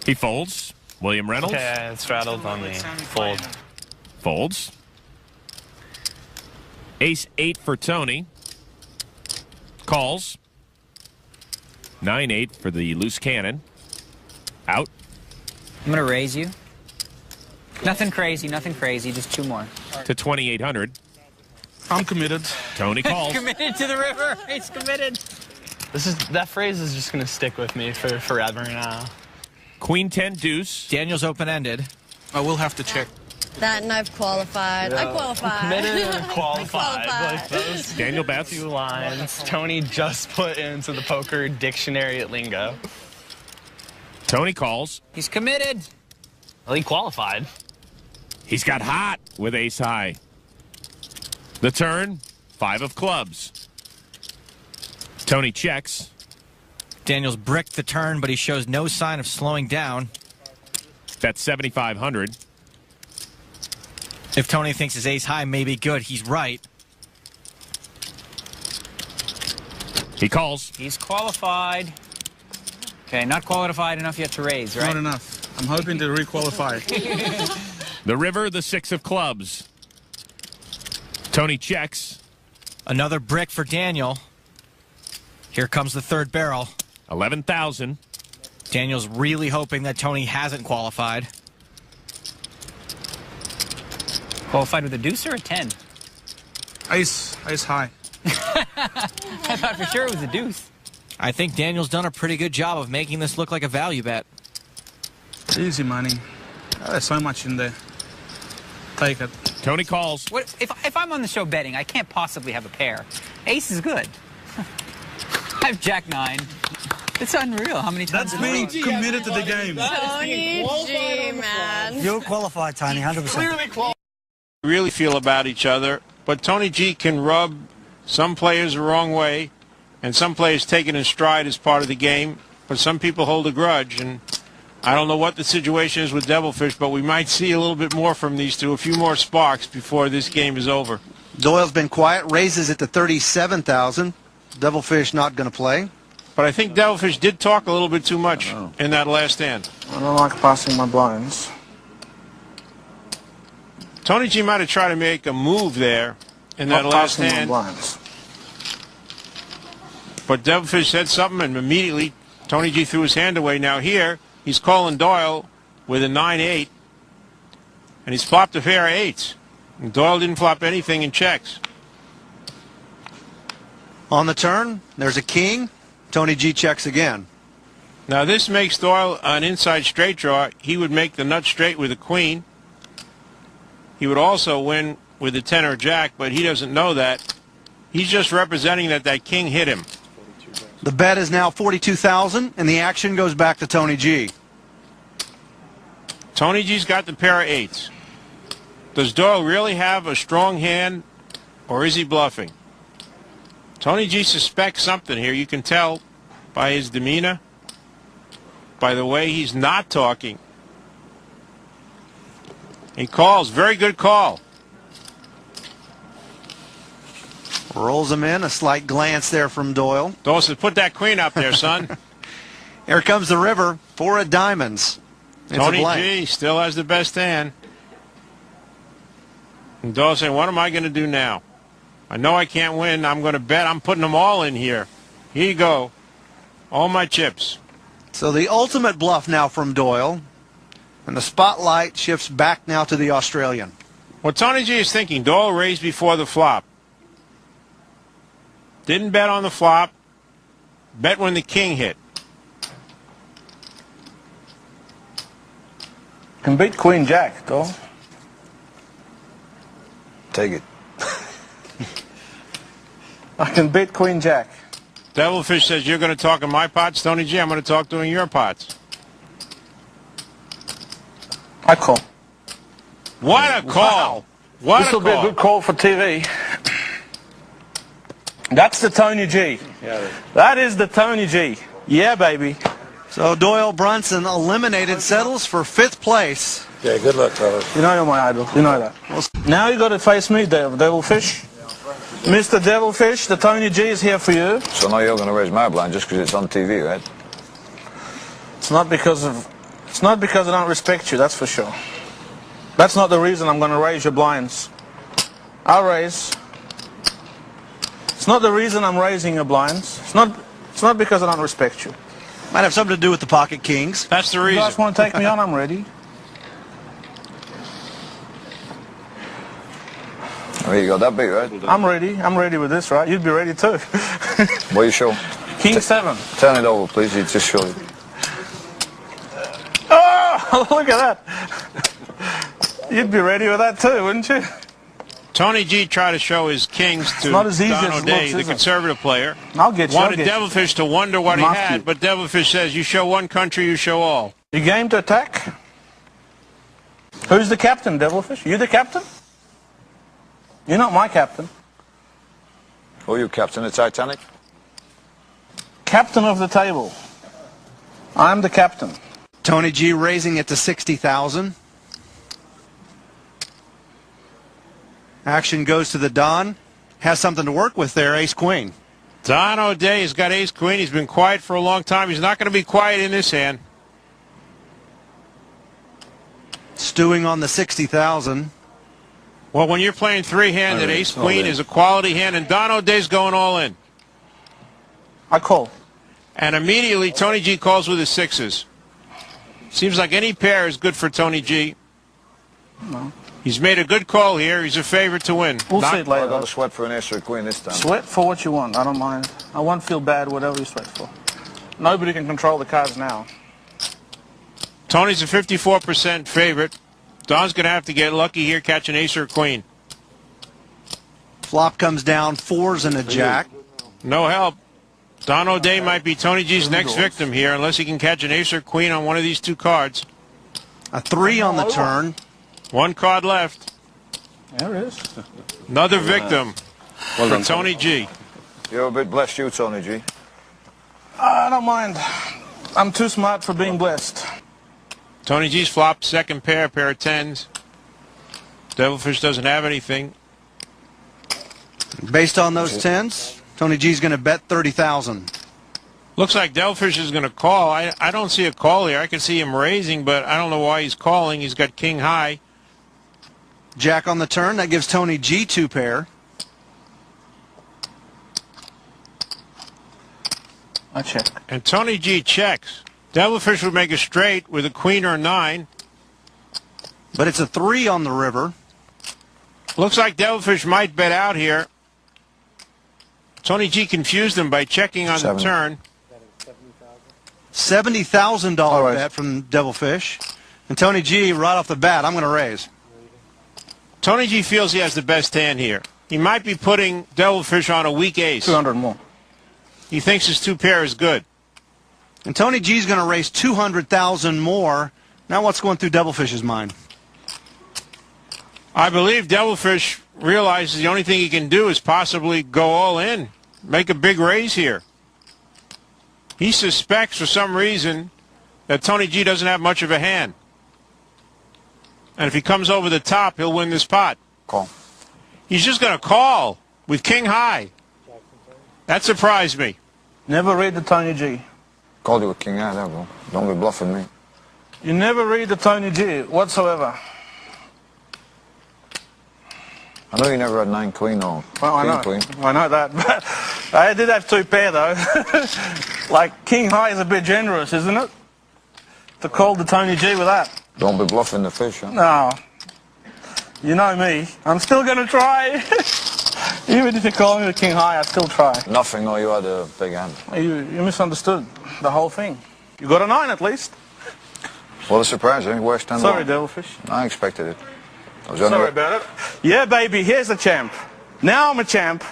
He folds. William Reynolds. Okay, it's rattled on me. Fold. Folds. Ace-8 for Tony. Calls. 9-8 for the loose cannon. Out. I'm going to raise you. Nothing crazy, just 2 more. To 2,800. I'm committed. Tony calls. Committed to the river. He's committed. That phrase is just going to stick with me for forever now. Queen 10 deuce. Daniel's open-ended. I will have to check. That and I've qualified. I qualified. Committed and qualified. Like those Daniel bets. 2 lines Tony just put into the poker dictionary at Lingo. Tony calls. He's committed. Well, he qualified. He's got hot with ace high. The turn, 5 of clubs. Tony checks. Daniel's bricked the turn, but he shows no sign of slowing down. That's 7,500. If Tony thinks his ace high may be good, he's right. He calls. He's qualified. Okay, not qualified enough yet to raise, right? Not enough. I'm hoping to re-qualify. The river, the 6 of clubs. Tony checks. Another brick for Daniel. Here comes the 3rd barrel. 11,000. Daniel's really hoping that Tony hasn't qualified. Qualified with a deuce or a 10? Ace high. I thought for sure it was a deuce. I think Daniel's done a pretty good job of making this look like a value bet. Easy money. There's so much in there. Take it. Tony calls. What if I'm on the show betting, I can't possibly have a pair. Ace is good. I have Jack 9. It's unreal how many times. That's me committed to the game. Tony G, man. You're qualified, Tony, 100%. Clearly qualified. Really feel about each other, but Tony G can rub some players the wrong way, and some players take it in stride as part of the game, but some people hold a grudge, and I don't know what the situation is with Devilfish, but we might see a little bit more from these two, a few more sparks before this game is over. Doyle's been quiet, raises it to 37,000. Devilfish not going to play. But I think Devilfish did talk a little bit too much in that last hand. I don't like passing my blinds. Tony G might have tried to make a move there in that last hand. But Devilfish said something, and immediately Tony G threw his hand away. Now here, he's calling Doyle with a 9-8, and he's flopped a pair of 8s. And Doyle didn't flop anything in checks. On the turn, there's a king. Tony G checks again. Now this makes Doyle an inside straight draw. He would make the nut straight with a queen. He would also win with a 10 or jack, but he doesn't know that. He's just representing that king hit him. The bet is now 42,000, and the action goes back to Tony G. Tony G's got the pair of 8s. Does Doyle really have a strong hand, or is he bluffing? Tony G suspects something here. You can tell by his demeanor, by the way he's not talking. He calls. Very good call. Rolls him in. A slight glance there from Doyle. Doyle says, put that queen up there, son. Here comes the river. 4 of diamonds. It's Tony G still has the best hand. And Doyle saying, what am I going to do now? I know I can't win. I'm going to bet. I'm putting them all in here. Here you go. All my chips. So the ultimate bluff now from Doyle. And the spotlight shifts back now to the Australian. What Tony G is thinking, Doyle raised before the flop. Didn't bet on the flop. Bet when the king hit. Can beat Queen Jack, Doyle. Take it. I can beat Queen Jack. Devilfish says, you're going to talk in my pots, Tony G. I'm going to talk in your pots. I call. What a call. Wow. What This will be a good call for TV. That's the Tony G. That is the Tony G. Yeah, baby. So Doyle Brunson eliminated, settles for 5th place. Yeah, good luck, fellas. You know you're my idol. You know that. Now you got to face me, Devilfish. Mr. Devilfish, the Tony G is here for you. So now you're going to raise my blind just because it's on TV, right? It's not because of It's not because I don't respect you, that's for sure. That's not the reason I'm going to raise your blinds. I'll raise. It's not the reason I'm raising your blinds. It's not because I don't respect you. Might have something to do with the pocket kings. That's the You reason. guys want to take me on, I'm ready. Oh, you got that big, right? I'm ready. I'm ready with this, right? You'd be ready too. What are you show? King 7. Turn it over, please. You just show it. Oh, look at that. You'd be ready with that too, wouldn't you? Tony G tried to show his kings to not as easy Don as it O'Day, looks, the is it? conservative player. I'll get you. I'll Wanted get you. Devilfish to wonder what he Must had, you. but Devilfish says, you show one country, you show all. You game to attack? Who's the captain, Devilfish? You the captain? You're not my captain. Who are you, Captain of Titanic? Captain of the table. I'm the captain. Tony G raising it to 60,000. Action goes to the Don. Has something to work with there, ace-queen. Don O'Day has got ace-queen. He's been quiet for a long time. He's not going to be quiet in this hand. Stewing on the 60,000. Well, when you're playing three-handed, ace-queen is a quality hand, and Don O'Day's going all in. I call. And immediately, Tony G calls with his sixes. Seems like any pair is good for Tony G. No. He's made a good call here. He's a favorite to win. We'll see it I later. got a sweat for an ace or a queen this time. Sweat for what you want. I don't mind. I won't feel bad whatever you sweat for. Nobody can control the cards now. Tony's a 54% favorite. Don's going to have to get lucky here, catch an ace or a queen. Flop comes down, fours and a jack. No help. Don O'Day might be Tony G's next victim here, unless he can catch an ace or queen on one of these two cards. A 3 on the turn. One card left. There it is. Another victim for Tony G. You're a bit blessed, you, Tony G. I don't mind. I'm too smart for being blessed. Tony G's flopped second pair of tens. Devilfish doesn't have anything. Based on those tens, Tony G's going to bet 30,000. Looks like Devilfish is going to call. I don't see a call here. I can see him raising, but I don't know why he's calling. He's got king high. Jack on the turn. That gives Tony G 2 pair. I check. And Tony G checks. Devilfish would make a straight with a queen or a 9. But it's a 3 on the river. Looks like Devilfish might bet out here. Tony G confused him by checking on the turn. $70,000 bet from Devilfish. And Tony G, right off the bat, I'm going to raise. Tony G feels he has the best hand here. He might be putting Devilfish on a weak ace. 200 more. He thinks his 2 pair is good. And Tony G's going to raise 200,000 more. Now what's going through Devilfish's mind? I believe Devilfish realizes the only thing he can do is possibly go all in. Make a big raise here. He suspects for some reason that Tony G doesn't have much of a hand. And if he comes over the top, he'll win this pot. Call. He's just going to call with king high. That surprised me. Never read the Tony G. Called you with king high, there, bro. Don't be bluffing me. You never read the Tony G whatsoever. I know you never had 9 queen or Well, I know. queen. I know that. But I did have 2 pair, though. Like, king high is a bit generous, isn't it? To call the Tony G with that. Don't be bluffing the fish, huh? No. You know me. I'm still going to try. Even if you call me the king high, I still try. Nothing, or you had a big hand. You misunderstood the whole thing. You got a 9 at least. What a surprise, eh? Worst hand. Sorry, Devilfish. I expected it. I was Sorry about it. Yeah, baby, here's a champ. Now I'm a champ.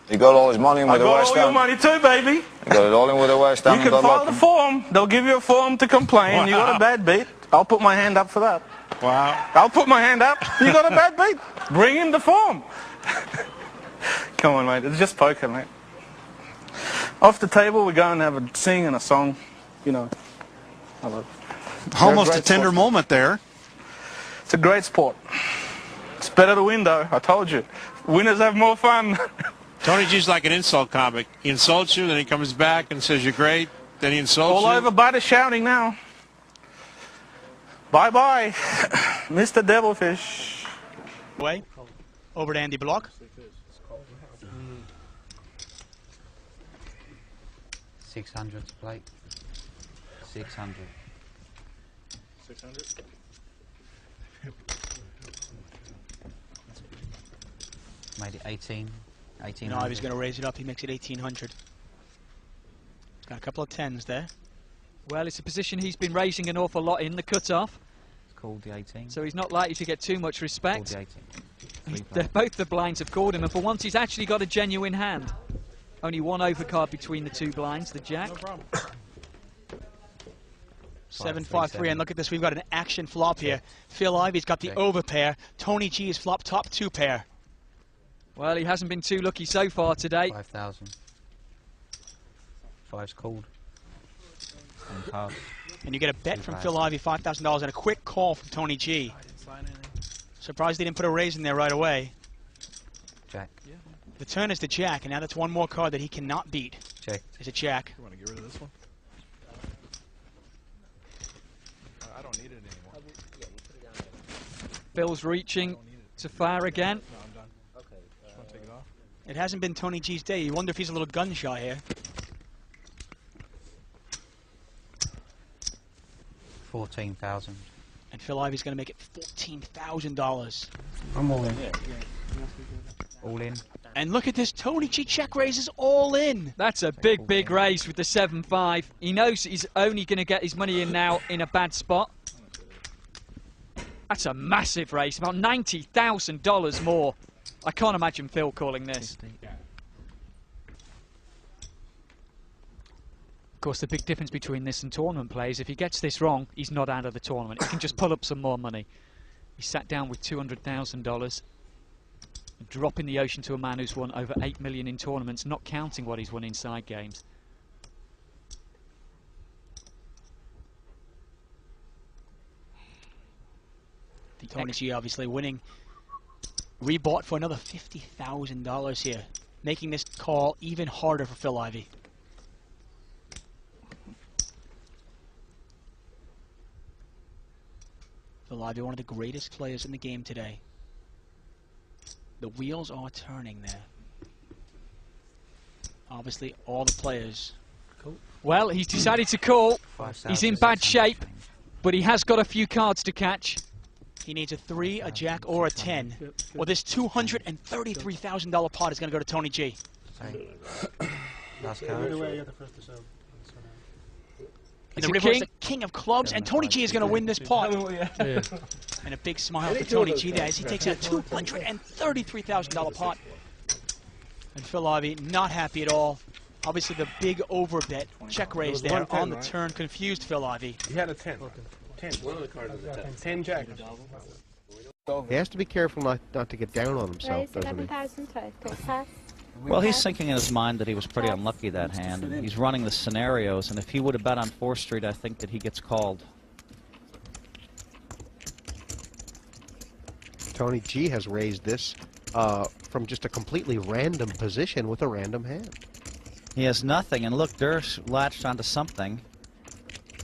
He got all his money in I with the got worst all your hand. money too, baby. He got it all in with the worst hand. You can file the form. They'll give you a form to complain. Wow. You got a bad beat. I'll put my hand up for that. Wow. I'll put my hand up. You got a bad beat. Bring in the form. Come on, mate. It's just poker, mate. Off the table, we're going to have a sing and a song. You know. I love it. Almost a tender moment there. It's a great sport. It's better to win, though. I told you. Winners have more fun. Tony G's like an insult comic. He insults you, then he comes back and says you're great. Then he insults All you. over, Bud is shouting now. Bye-bye, Mr. Devilfish. Way over to Andy Block. 600 to plate. 600. 600. Made it 18. 18. No, he's going to raise it up. He makes it 1800. He's got a couple of tens there. Well, it's a position he's been raising an awful lot in the cut-off. It's called the 18. So he's not likely to get too much respect. Called the 18. Both the blinds have called him, and for once he's actually got a genuine hand. Only one overcard between the two blinds, the jack. No problem. 7-5-3, and look at this. We've got an action flop here. Phil Ivey's got the overpair. Tony G is flop top 2 pair. Well, he hasn't been too lucky so far today. 5,000. 5's called. And you get a bet from Phil Ivey, $5,000, and a quick call from Tony G. Surprised they didn't put a raise in there right away. Jack. The turn is the jack, and now that's one more card that he cannot beat. Jack. Is a jack. You want to get rid of this one? I don't need it anymore. Phil's reaching to fire again. No, I'm done. Okay. Just want to take it off? It hasn't been Tony G's day. You wonder if he's a little gun shy here. 14,000. And Phil Ivey's going to make it $14,000. I'm all in. All in. And look at this, Tony G check raises all in. That's a big raise with the 7-5. He knows he's only going to get his money in now in a bad spot. That's a massive raise, about $90,000 more. I can't imagine Phil calling this. Of course, the big difference between this and tournament play is if he gets this wrong, he's not out of the tournament. He can just pull up some more money. He sat down with $200,000. A drop in the ocean to a man who's won over 8 million in tournaments, not counting what he's won in side games. Tony G obviously winning. Rebought for another $50,000 here, making this call even harder for Phil Ivey. Phil Ivey, one of the greatest players in the game today. The wheels are turning there. Obviously, all the players. Cool. Well, he's decided to call. He's in bad shape, but he has got a few cards to catch. He needs a 3, a jack, or a 10. Well, this $233,000 pot is going to go to Tony G. Last card. And the river is the king of clubs, and Tony G is going to win this pot. And a big smile for Tony G there as he takes out a $233,000 pot. And Phil Ivey not happy at all. Obviously the big overbet check raise there on the turn confused Phil Ivey. He had a 10. 10. One of the cards was a 10. 10 jack. He has to be careful not to get down on himself, doesn't he? Well, he's thinking in his mind that he was pretty unlucky that hand. And he's running the scenarios, and if he would have bet on 4th Street, I think that he gets called. Tony G has raised this from just a completely random position with a random hand. He has nothing, and look, Durst latched onto something.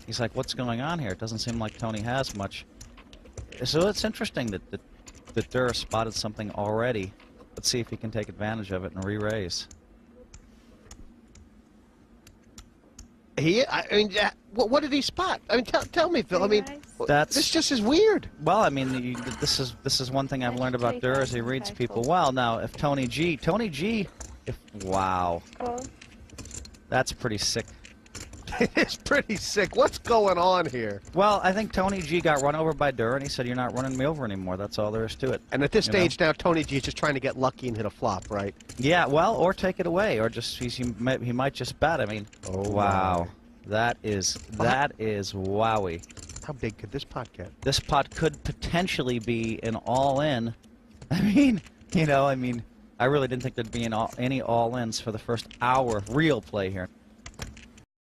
He's like, what's going on here? It doesn't seem like Tony has much. So it's interesting that Durst spotted something already. Let's see if he can take advantage of it and re-raise. I mean, what did he spot? I mean, tell me, Phil. I mean, this just is weird. Well, I mean, this is one thing I've learned about Durst. He reads people well. Now, if Tony G, wow, that's pretty sick. It is pretty sick. What's going on here? Well, I think Tony G got run over by Durr, and he said, "You're not running me over anymore." That's all there is to it. And at this stage now, Tony G is just trying to get lucky and hit a flop, right? Yeah, well, or take it away, or just he might just bet. I mean, oh wow, that is wowie. How big could this pot get? This pot could potentially be an all-in. I mean, I really didn't think there'd be any all-ins for the first hour of real play here.